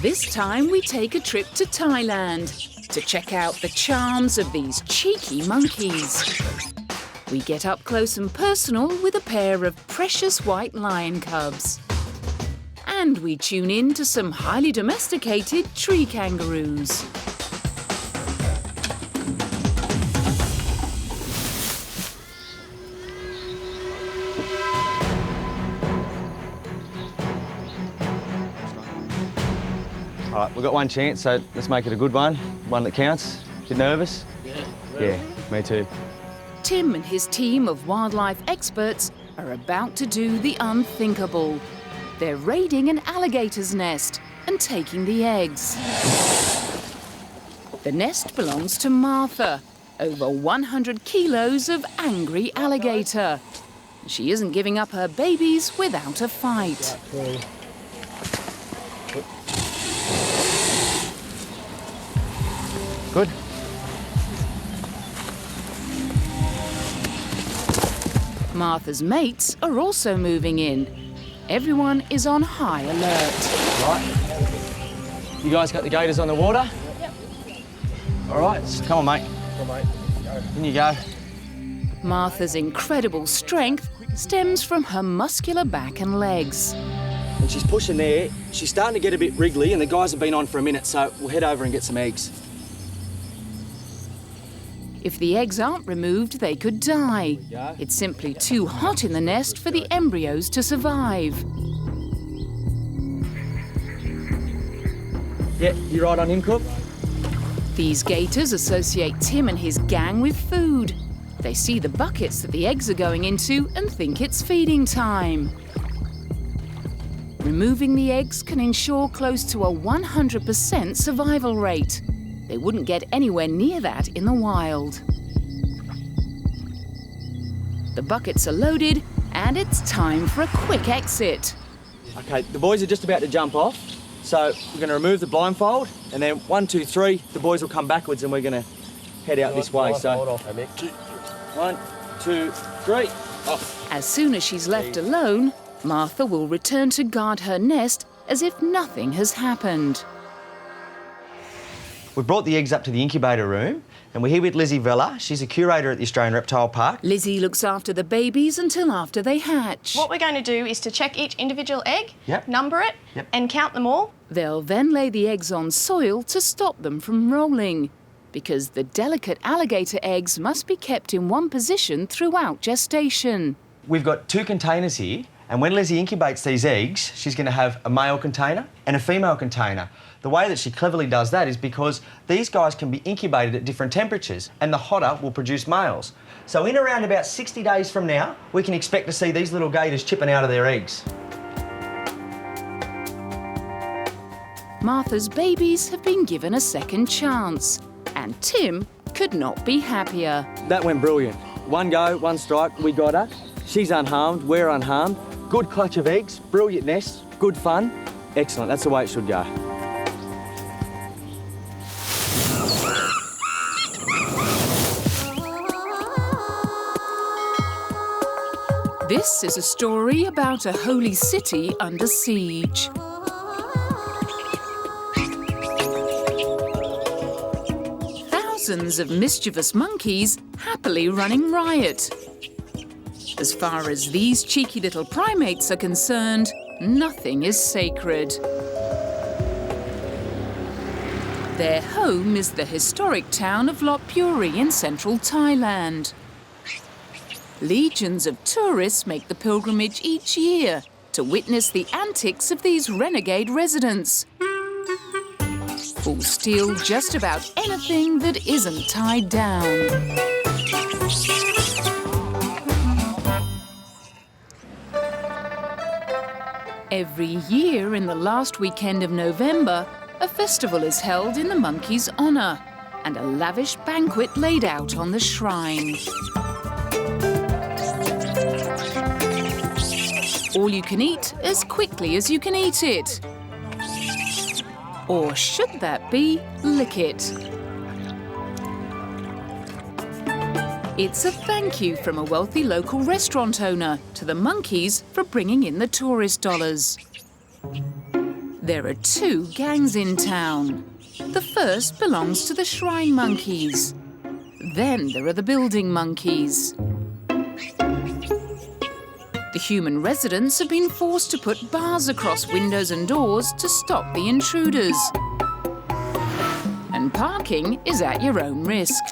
This time we take a trip to Thailand to check out the charms of these cheeky monkeys. We get up close and personal with a pair of precious white lion cubs. And we tune in to some highly domesticated tree kangaroos. All right, we've got one chance, so let's make it a good one that counts. Bit nervous? Yeah, me too. Tim and his team of wildlife experts are about to do the unthinkable. They're raiding an alligator's nest and taking the eggs. The nest belongs to Martha, over 100 kilos of angry alligator. She isn't giving up her babies without a fight. Good. Martha's mates are also moving in. Everyone is on high alert. Right. You guys got the gators on the water? Yep. All right, come on, mate. Come on, mate. Go. In you go. Martha's incredible strength stems from her muscular back and legs. When she's pushing there, she's starting to get a bit wriggly, and the guys have been on for a minute, so we'll head over and get some eggs. If the eggs aren't removed, they could die. It's simply too hot in the nest for the embryos to survive. Yeah, you right on in, Cook? These gators associate Tim and his gang with food. They see the buckets that the eggs are going into and think it's feeding time. Removing the eggs can ensure close to a 100% survival rate. They wouldn't get anywhere near that in the wild. The buckets are loaded and it's time for a quick exit. Okay, the boys are just about to jump off, so we're going to remove the blindfold, and then 1, 2, 3, the boys will come backwards and we're going to head out this way. So, 1, 2, 3, off. As soon as she's left alone, Martha will return to guard her nest as if nothing has happened. We've brought the eggs up to the incubator room, and we're here with Lizzie Vella. She's a curator at the Australian Reptile Park. Lizzie looks after the babies until after they hatch. What we're going to do is to check each individual egg, number it, Yep. and count them all. They'll then lay the eggs on soil to stop them from rolling, because the delicate alligator eggs must be kept in one position throughout gestation. We've got 2 containers here, and when Lizzie incubates these eggs, she's going to have a male container and a female container. The way that she cleverly does that is because these guys can be incubated at different temperatures, and the hotter will produce males. So in around about 60 days from now, we can expect to see these little gators chipping out of their eggs. Martha's babies have been given a second chance, and Tim could not be happier. That went brilliant. 1 go, 1 strike, we got her. She's unharmed, we're unharmed. Good clutch of eggs, brilliant nest, good fun. Excellent, that's the way it should go. This is a story about a holy city under siege. Thousands of mischievous monkeys happily running riot. As far as these cheeky little primates are concerned, nothing is sacred. Their home is the historic town of Lop Buri in central Thailand. Legions of tourists make the pilgrimage each year to witness the antics of these renegade residents, who'll steal just about anything that isn't tied down. Every year in the last weekend of November, a festival is held in the monkeys' honour and a lavish banquet laid out on the shrine. All you can eat as quickly as you can eat it. Or should that be, lick it? It's a thank you from a wealthy local restaurant owner to the monkeys for bringing in the tourist dollars. There are two gangs in town. The first belongs to the shrine monkeys. Then there are the building monkeys. The human residents have been forced to put bars across windows and doors to stop the intruders. And parking is at your own risk.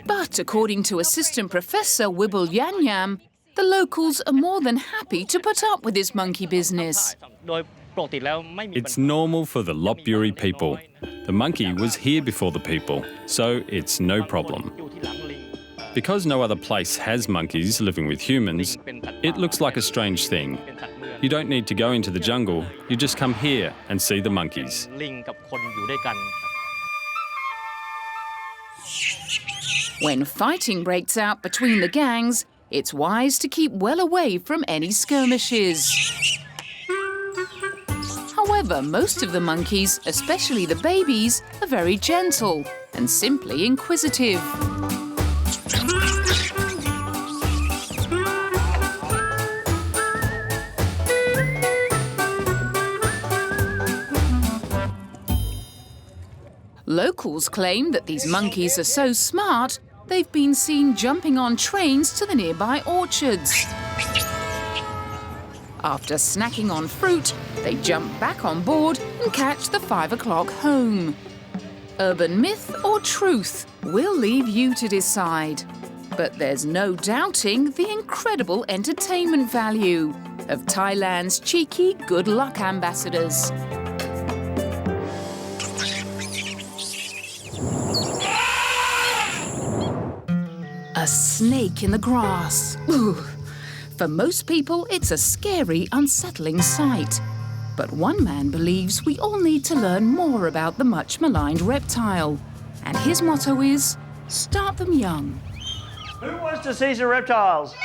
But according to Assistant Professor Wibble Yanyam, the locals are more than happy to put up with this monkey business. It's normal for the Lopburi people. The monkey was here before the people, so it's no problem. Because no other place has monkeys living with humans, it looks like a strange thing. You don't need to go into the jungle, you just come here and see the monkeys. When fighting breaks out between the gangs, it's wise to keep well away from any skirmishes. However, most of the monkeys, especially the babies, are very gentle and simply inquisitive. Locals claim that these monkeys are so smart, they've been seen jumping on trains to the nearby orchards. After snacking on fruit, they jump back on board and catch the 5 o'clock home. Urban myth or truth? We'll leave you to decide. But there's no doubting the incredible entertainment value of Thailand's cheeky good luck ambassadors. A snake in the grass. Ooh. For most people, it's a scary, unsettling sight. But one man believes we all need to learn more about the much-maligned reptile. And his motto is, start them young. Who wants to see some reptiles?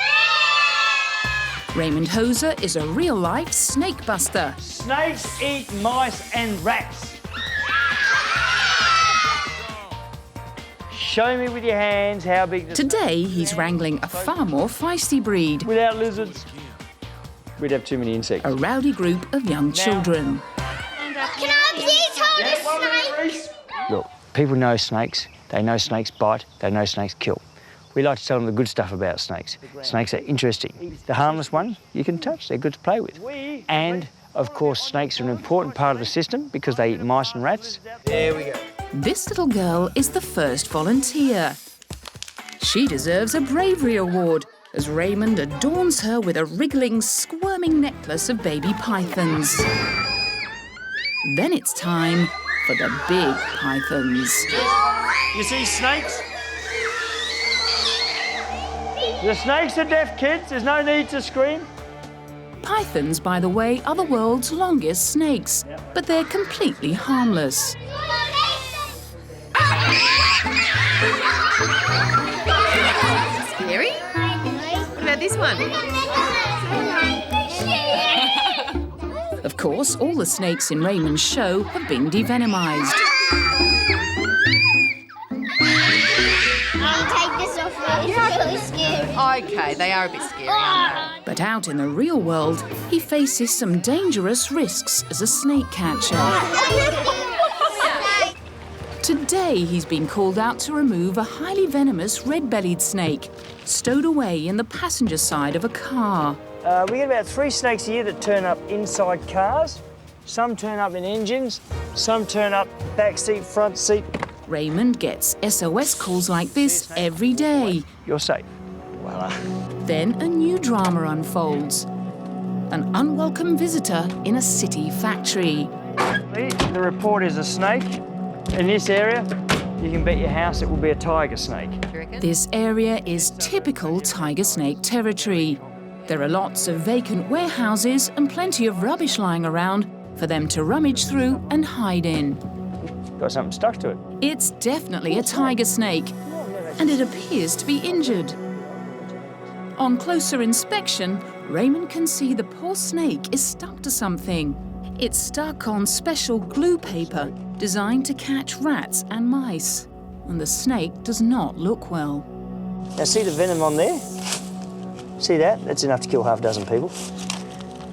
Raymond Hoser is a real-life snake buster. Snakes eat mice and rats. Show me with your hands how big the... Today, he's wrangling a far more feisty breed. Without lizards, we'd have too many insects. A rowdy group of young children. Can I please hold a snake? Look, people know snakes. They know snakes bite. They know snakes kill. We like to tell them the good stuff about snakes. Snakes are interesting. The harmless one you can touch. They're good to play with. And, of course, snakes are an important part of the system because they eat mice and rats. There we go. This little girl is the first volunteer. She deserves a bravery award as Raymond adorns her with a wriggling, squirming necklace of baby pythons. Then it's time for the big pythons. You see snakes? The snakes are deaf, kids. There's no need to scream. Pythons, by the way, are the world's longest snakes, but they're completely harmless. Scary? What about this one? Of course, all the snakes in Raymond's show have been devenomized. I'll take this off. It's really scary. Okay, they are a bit scary, aren't But out in the real world, he faces some dangerous risks as a snake catcher. Today, he's been called out to remove a highly venomous red-bellied snake stowed away in the passenger side of a car. We get about 3 snakes a year that turn up inside cars. Some turn up in engines. Some turn up back seat, front seat. Raymond gets SOS calls like this every day. You're safe. Voila. Then a new drama unfolds. An unwelcome visitor in a city factory. The report is a snake. In this area, you can bet your house it will be a tiger snake. you? This area is typical tiger snake territory. There are lots of vacant warehouses and plenty of rubbish lying around for them to rummage through and hide in. Got something stuck to it. It's definitely a tiger snake, and it appears to be injured. On closer inspection, Raymond can see the poor snake is stuck to something. It's stuck on special glue paper designed to catch rats and mice, and the snake does not look well. Now see the venom on there? See that? That's enough to kill half a dozen people.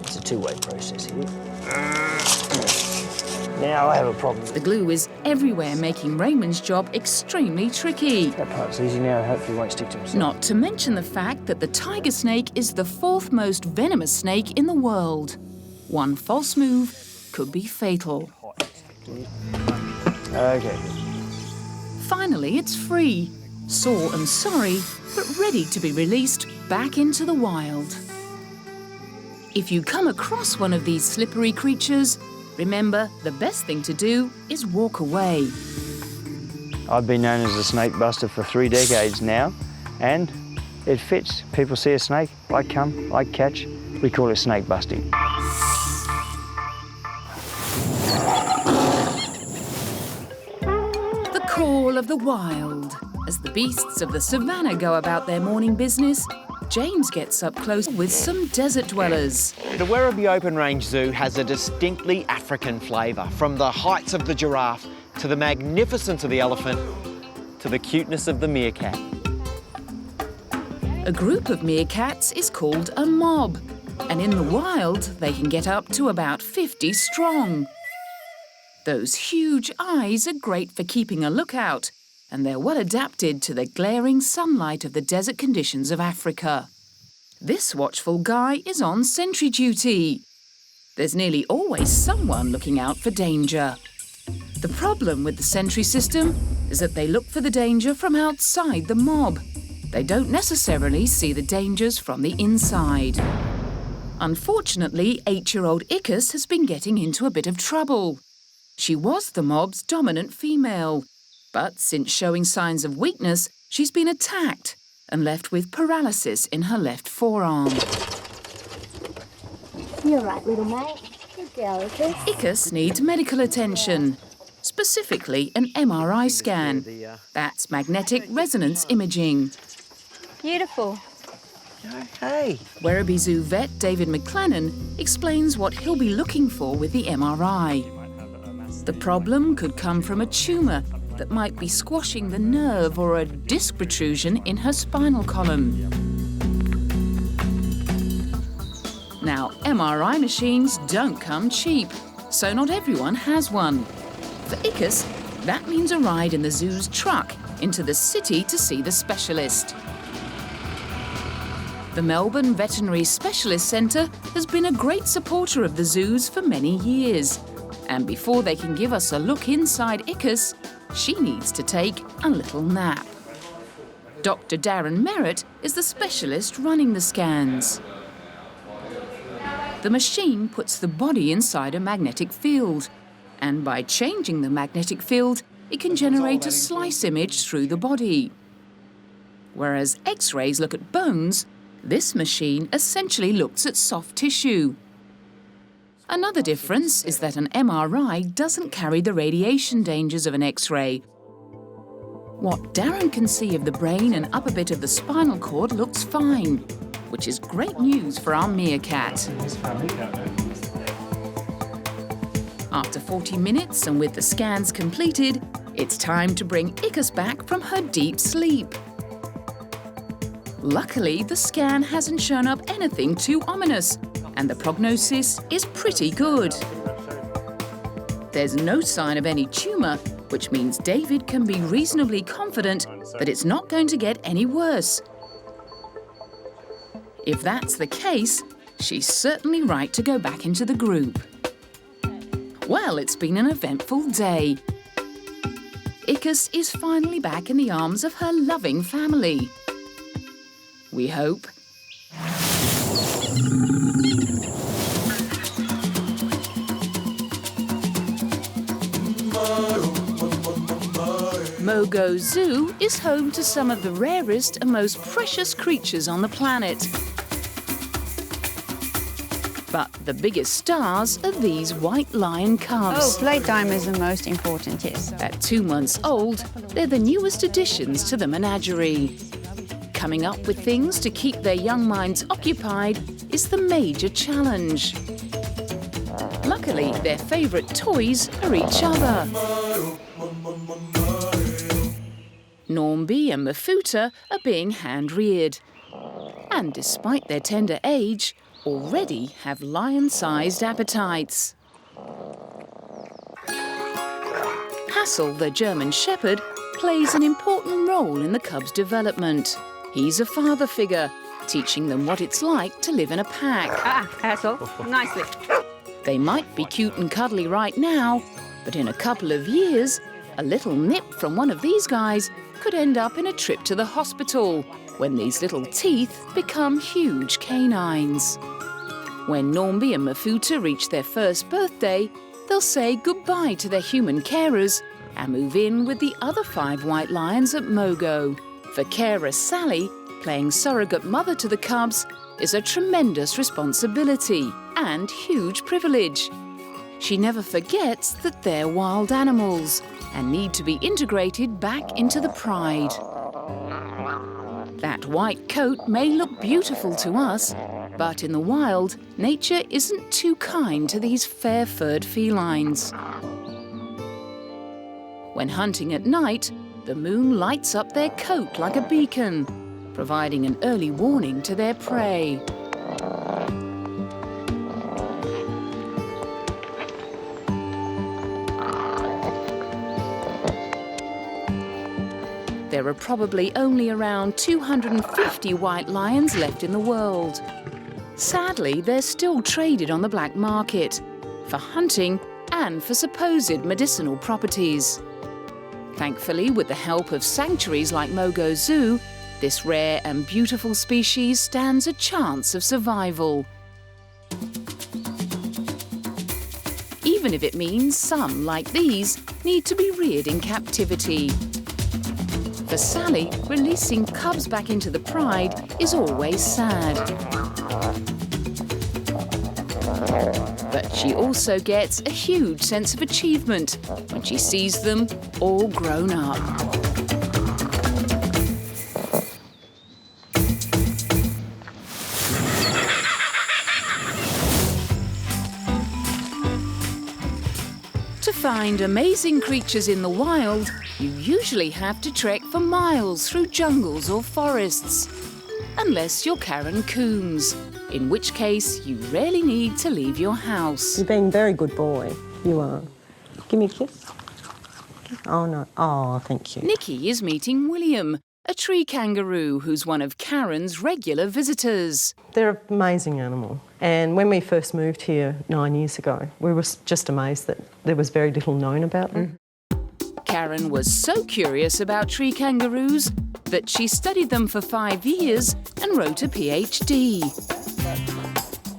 It's a two-way process here. Now I have a problem. The glue is everywhere, making Raymond's job extremely tricky. That part's easy now, hopefully it won't stick to himself. Not to mention the fact that the tiger snake is the 4th most venomous snake in the world. One false move could be fatal. Okay. Finally, it's free, sore and sorry, but ready to be released back into the wild. If you come across one of these slippery creatures, remember the best thing to do is walk away. I've been known as a snake buster for 3 decades now, and it fits. People see a snake, I come, I catch. We call it snake busting. The call of the wild. As the beasts of the savannah go about their morning business, James gets up close with some desert dwellers. The Werribee Open Range Zoo has a distinctly African flavour, from the heights of the giraffe to the magnificence of the elephant to the cuteness of the meerkat. A group of meerkats is called a mob, and in the wild they can get up to about 50 strong. Those huge eyes are great for keeping a lookout, and they're well adapted to the glaring sunlight of the desert conditions of Africa. This watchful guy is on sentry duty. There's nearly always someone looking out for danger. The problem with the sentry system is that they look for the danger from outside the mob. They don't necessarily see the dangers from the inside. Unfortunately, 8-year-old Ickis has been getting into a bit of trouble. She was the mob's dominant female, but since showing signs of weakness, she's been attacked and left with paralysis in her left forearm. You're right, little mate. Good girl, Ickis. Ickis needs medical attention, specifically an MRI scan. That's magnetic resonance imaging. Beautiful. Hey. Werribee Zoo vet David McLennan explains what he'll be looking for with the MRI. The problem could come from a tumour that might be squashing the nerve or a disc protrusion in her spinal column. Now, MRI machines don't come cheap, so not everyone has one. For Ickis, that means a ride in the zoo's truck into the city to see the specialist. The Melbourne Veterinary Specialist Centre has been a great supporter of the zoos for many years. And before they can give us a look inside Ickis, she needs to take a little nap. Dr. Darren Merritt is the specialist running the scans. The machine puts the body inside a magnetic field, and by changing the magnetic field, it can generate a slice image through the body. Whereas X-rays look at bones, this machine essentially looks at soft tissue. Another difference is that an MRI doesn't carry the radiation dangers of an X-ray. What Darren can see of the brain and upper bit of the spinal cord looks fine, which is great news for our meerkat. After 40 minutes and with the scans completed, it's time to bring Ickis back from her deep sleep. Luckily, the scan hasn't shown up anything too ominous, and the prognosis is pretty good. There's no sign of any tumour, which means David can be reasonably confident that it's not going to get any worse. If that's the case, she's certainly right to go back into the group. Well, it's been an eventful day. Ickis is finally back in the arms of her loving family. We hope. Mogo Zoo is home to some of the rarest and most precious creatures on the planet. But the biggest stars are these white lion cubs. Oh, playtime is the most important, yes. At 2 months old, they're the newest additions to the menagerie. Coming up with things to keep their young minds occupied is the major challenge. Luckily, their favourite toys are each other. Normby and Mafuta are being hand-reared. And despite their tender age, already have lion-sized appetites. Hassel, the German Shepherd, plays an important role in the cubs' development. He's a father figure, teaching them what it's like to live in a pack. Hassel, nicely. They might be cute and cuddly right now, but in a couple of years, a little nip from one of these guys could end up in a trip to the hospital when these little teeth become huge canines. When Normby and Mafuta reach their first birthday, they'll say goodbye to their human carers and move in with the other 5 white lions at Mogo. For carer Sally, playing surrogate mother to the cubs is a tremendous responsibility and huge privilege. She never forgets that they're wild animals and need to be integrated back into the pride. That white coat may look beautiful to us, but in the wild, nature isn't too kind to these fair-furred felines. When hunting at night, the moon lights up their coat like a beacon, providing an early warning to their prey. There are probably only around 250 white lions left in the world. Sadly, they're still traded on the black market for hunting and for supposed medicinal properties. Thankfully, with the help of sanctuaries like Mogo Zoo, this rare and beautiful species stands a chance of survival. Even if it means some, like these, need to be reared in captivity. For Sally, releasing cubs back into the pride is always sad. But she also gets a huge sense of achievement when she sees them all grown up. To find amazing creatures in the wild, you usually have to trek for miles through jungles or forests. Unless you're Karen Coombs, in which case you rarely need to leave your house. You're being a very good boy. You are. Give me a kiss. Oh, no. Oh, thank you. Nikki is meeting William, a tree kangaroo who's one of Karen's regular visitors. They're an amazing animal. And when we first moved here 9 years ago, we were just amazed that there was very little known about them. Karen was so curious about tree kangaroos that she studied them for 5 years and wrote a PhD.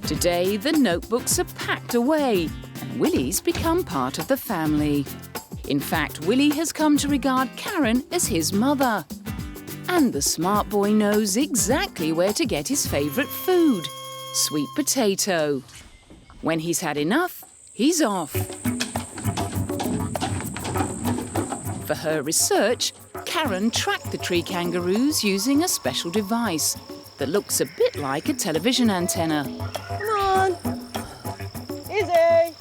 Today, the notebooks are packed away and Willie's become part of the family. In fact, Willie has come to regard Karen as his mother. And the smart boy knows exactly where to get his favourite food, sweet potato. When he's had enough, he's off. For her research, Karen tracked the tree kangaroos using a special device that looks a bit like a television antenna. Come on. Izzy.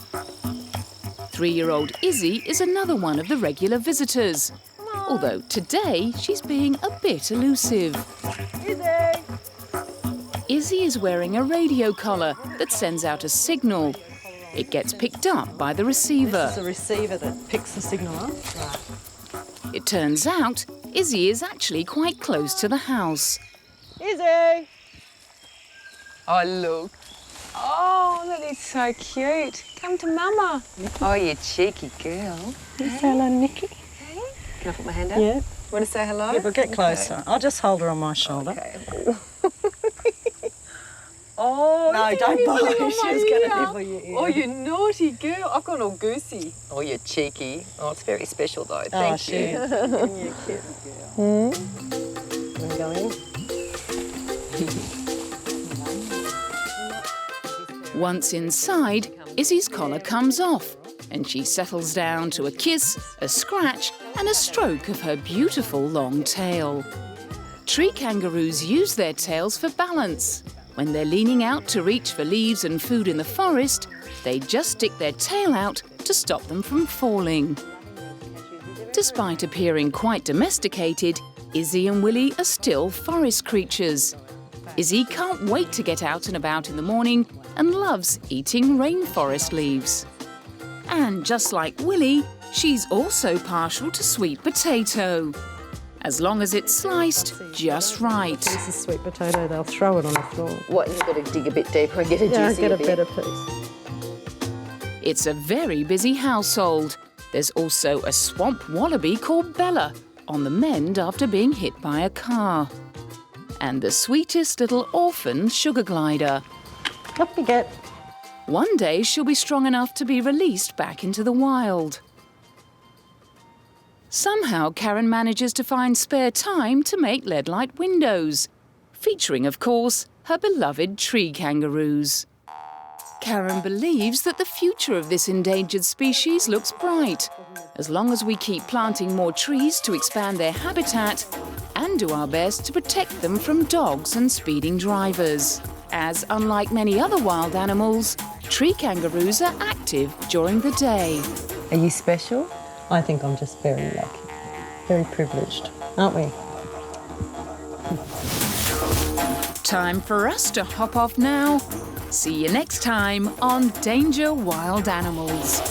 3-year-old Izzy is another one of the regular visitors. Although today she's being a bit elusive. Izzy. Izzy is wearing a radio collar that sends out a signal. It gets picked up by the receiver. This is a receiver that picks the signal up. It turns out Izzy is actually quite close to the house. Izzy. Oh, look. Oh, that is so cute. Come to Mama. Oh, you cheeky girl. Can you say hello to Nikki? Can I put my hand up? Yeah. Want to say hello? Yeah, but get closer. Okay. I'll just hold her on my shoulder. Okay. Oh, no, don't bite her. She's going to nibble your ear. Oh, you naughty girl. I've gone all goosey. Oh, you're cheeky. Oh, it's very special, though. Thank you. You're a cute girl. Want to go in? Once inside, Izzy's collar comes off and she settles down to a kiss, a scratch and a stroke of her beautiful long tail. Tree kangaroos use their tails for balance. When they're leaning out to reach for leaves and food in the forest, they just stick their tail out to stop them from falling. Despite appearing quite domesticated, Izzy and Willie are still forest creatures. Izzy can't wait to get out and about in the morning and loves eating rainforest leaves. And just like Willie, She's also partial to sweet potato, as long as it's sliced just right. This is sweet potato, they'll throw it on the floor. What, you've got to dig a bit deeper and get a Yeah, juicier get a bit? better piece. It's a very busy household. There's also a swamp wallaby called Bella on the mend after being hit by a car. And the sweetest little orphan sugar glider. Up you get. One day she'll be strong enough to be released back into the wild. Somehow Karen manages to find spare time to make lead-light windows, featuring, of course, her beloved tree kangaroos. Karen believes that the future of this endangered species looks bright, as long as we keep planting more trees to expand their habitat and do our best to protect them from dogs and speeding drivers. As, unlike many other wild animals, tree kangaroos are active during the day. Are you special? I think I'm just very lucky, very privileged, aren't we? Time for us to hop off now. See you next time on Danger Wild Animals.